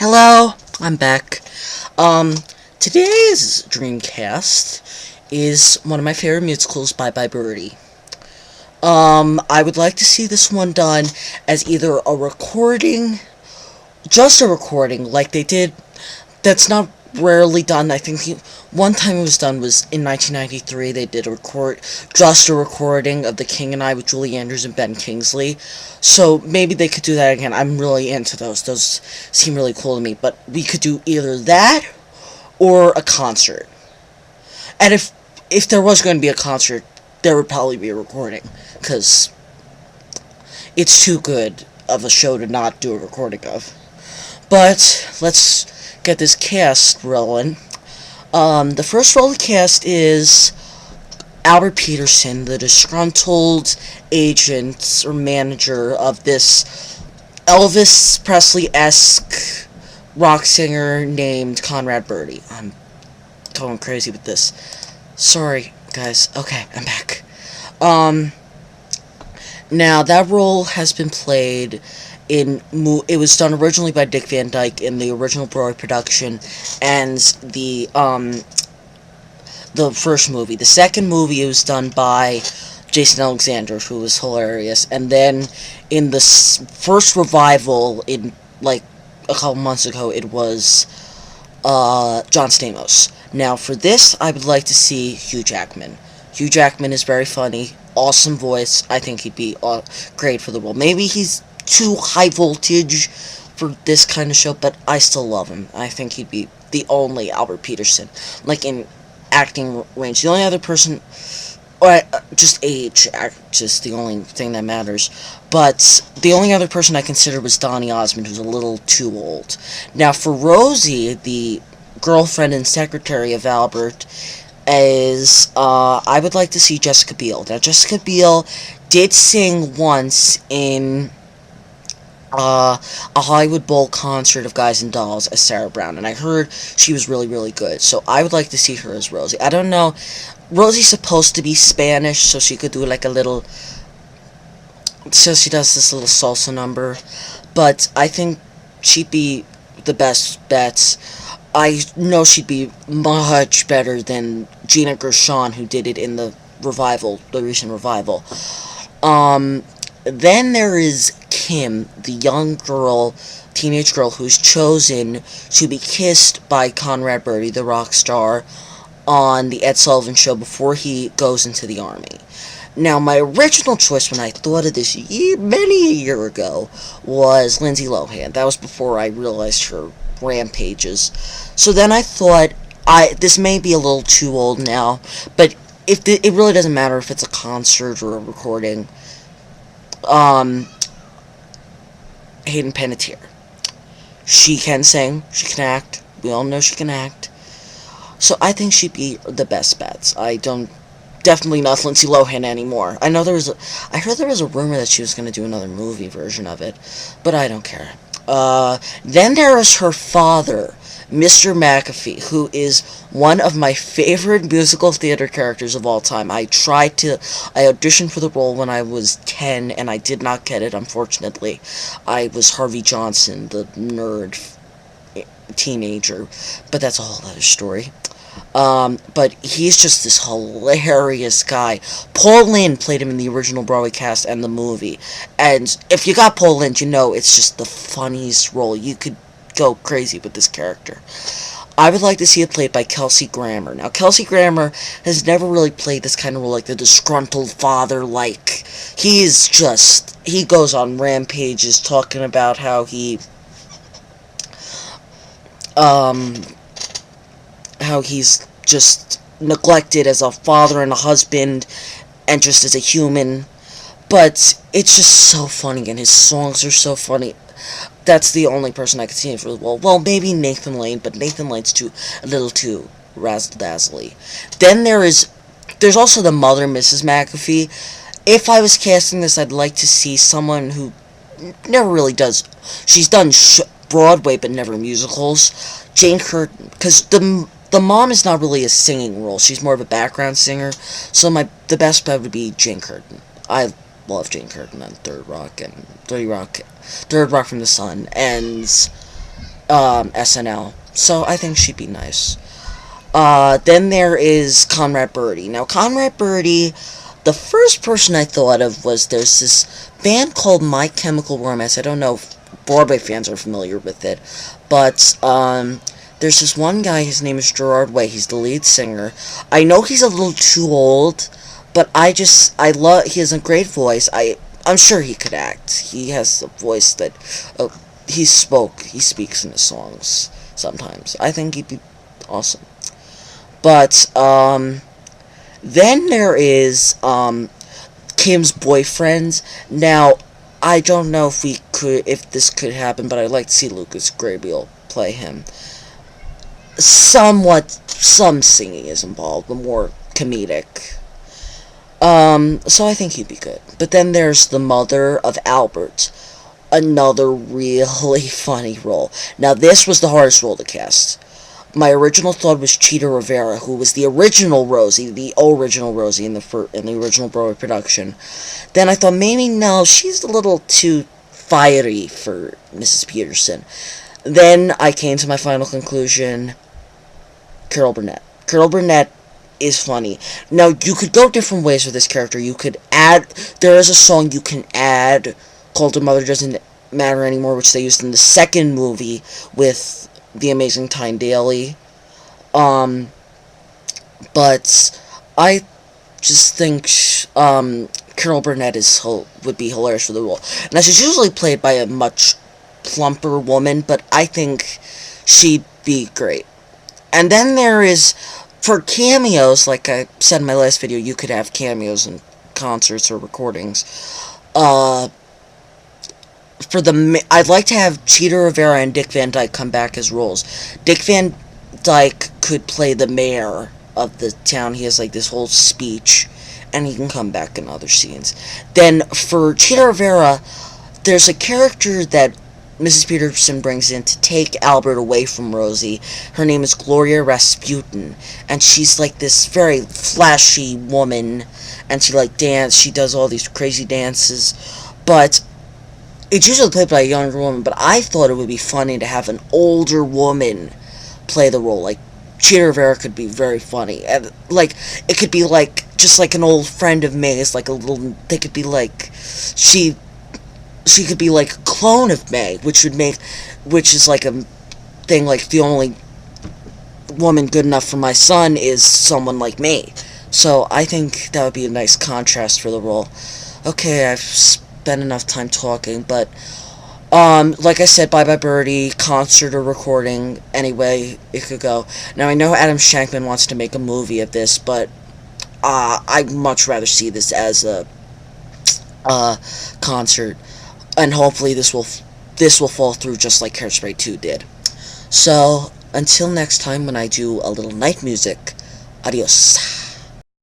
Hello, I'm back. Today's Dreamcast is one of my favorite musicals, Bye Bye Birdie. I would like to see this one done as either a recording, just a recording, like they did. That's not rarely done. I think one time it was done was in 1993. They did just a recording of The King and I with Julie Andrews and Ben Kingsley. So maybe they could do that again. I'm really into those. Those seem really cool to me. But we could do either that or a concert. And if there was going to be a concert, there would probably be a recording, because it's too good of a show to not do a recording of. But let's get this cast rolling. The first role of the cast is Albert Peterson, the disgruntled agent or manager of this Elvis Presley-esque rock singer named Conrad Birdie. I'm going crazy with this. Sorry, guys. Okay, I'm back. Now, that role has been played it was done originally by Dick Van Dyke in the original Broadway production, and the first movie. The second movie, it was done by Jason Alexander, who was hilarious, and then in the first revival, in, like, a couple months ago, it was, John Stamos. Now, for this, I would like to see Hugh Jackman. Hugh Jackman is very funny, awesome voice. I think he'd be great for the role. Maybe he's too high voltage for this kind of show, but I still love him. I think he'd be the only Albert Peterson, like, in acting range. The only other person, or just age, just the only thing that matters. But the only other person I considered was Donny Osmond, who's a little too old. Now, for Rosie, the girlfriend and secretary of Albert, I would like to see Jessica Biel. Now, Jessica Biel did sing once in a Hollywood Bowl concert of Guys and Dolls as Sarah Brown, and I heard she was really, really good. So I would like to see her as Rosie. I don't know. Rosie's supposed to be Spanish, so she could do like a little. So she does this little salsa number, but I think she'd be the best bet. I know she'd be much better than Gina Gershon, who did it in the revival, the recent revival. Then there is Kim, the young girl, teenage girl, who's chosen to be kissed by Conrad Birdie, the rock star, on the Ed Sullivan Show before he goes into the army. Now, my original choice when I thought of this many a year ago was Lindsay Lohan. That was before I realized her rampages. So then I thought, this may be a little too old now, but it really doesn't matter if it's a concert or a recording. Hayden Panettiere. She can sing, she can act, we all know she can act. So I think she'd be the best bets. Definitely not Lindsay Lohan anymore. I heard there was a rumor that she was going to do another movie version of it, but I don't care. Then there is her father, Mr. McAfee, who is one of my favorite musical theater characters of all time. I auditioned for the role when I was 10, and I did not get it, unfortunately. I was Harvey Johnson, the nerd teenager, but that's a whole other story. But he's just this hilarious guy. Paul Lynde played him in the original Broadway cast and the movie. And if you got Paul Lynde, you know it's just the funniest role. You could go crazy with this character. I would like to see it played by Kelsey Grammer. Now, Kelsey Grammer has never really played this kind of role, like the disgruntled father, like, he goes on rampages talking about how he's just neglected as a father and a husband, and just as a human, but it's just so funny, and his songs are so funny. That's the only person I could see for the role. Well, maybe Nathan Lane, but Nathan Lane's a little too razzle-dazzly. Then there's also the mother, Mrs. McAfee. If I was casting this, I'd like to see someone who never really does. She's done Broadway, but never musicals. Jane Curtin, because the mom is not really a singing role. She's more of a background singer. So the best bet would be Jane Curtin. I love Jane Curtin on Third Rock from the Sun, and SNL. So I think she'd be nice. Then there is Conrad Birdie. Now, Conrad Birdie, the first person I thought of was there's this band called My Chemical Romance. I don't know if Broadway fans are familiar with it, but there's this one guy, his name is Gerard Way, he's the lead singer. I know he's a little too old, but he has a great voice. I'm sure he could act. He has a voice that, he speaks in his songs sometimes. I think he'd be awesome. But, then there is, Kim's boyfriend. Now, I don't know if this could happen, but I'd like to see Lucas Grabeel play him. Some singing is involved, but more comedic. So I think he'd be good. But then there's the mother of Albert. Another really funny role. Now, this was the hardest role to cast. My original thought was Cheetah Rivera, who was the original Rosie in the original Broadway production. Then I thought maybe no, she's a little too fiery for Mrs. Peterson. Then I came to my final conclusion: Carol Burnett. Carol Burnett is funny. Now, you could go different ways with this character. You could add. There is a song you can add called "The Mother Doesn't Matter Anymore," which they used in the second movie with the amazing Tyne Daly. But I just think Carol Burnett would be hilarious for the role. Now, she's usually played by a much plumper woman, but I think she'd be great. And then there is, for cameos, like I said in my last video, you could have cameos in concerts or recordings. I'd like to have Cheetah Rivera and Dick Van Dyke come back as roles. Dick Van Dyke could play the mayor of the town. He has like this whole speech, and he can come back in other scenes. Then for Cheetah Rivera, there's a character that Mrs. Peterson brings in to take Albert away from Rosie. Her name is Gloria Rasputin, and she's like this very flashy woman, and she does all these crazy dances, but it's usually played by a younger woman. But I thought it would be funny to have an older woman play the role. Like, Cheetah Rivera could be very funny, and like it could be like just like an old friend of May's, like a little. They could be like she could be like a clone of May, which is like a thing, like the only woman good enough for my son is someone like me. So I think that would be a nice contrast for the role. Okay, I've spent enough time talking, but like I said, Bye Bye Birdie, concert or recording, anyway it could go. Now, I know Adam Shankman wants to make a movie of this, but I'd much rather see this as a concert, and hopefully this will fall through just like Hairspray 2 did. So, until next time when I do a little night music, adios.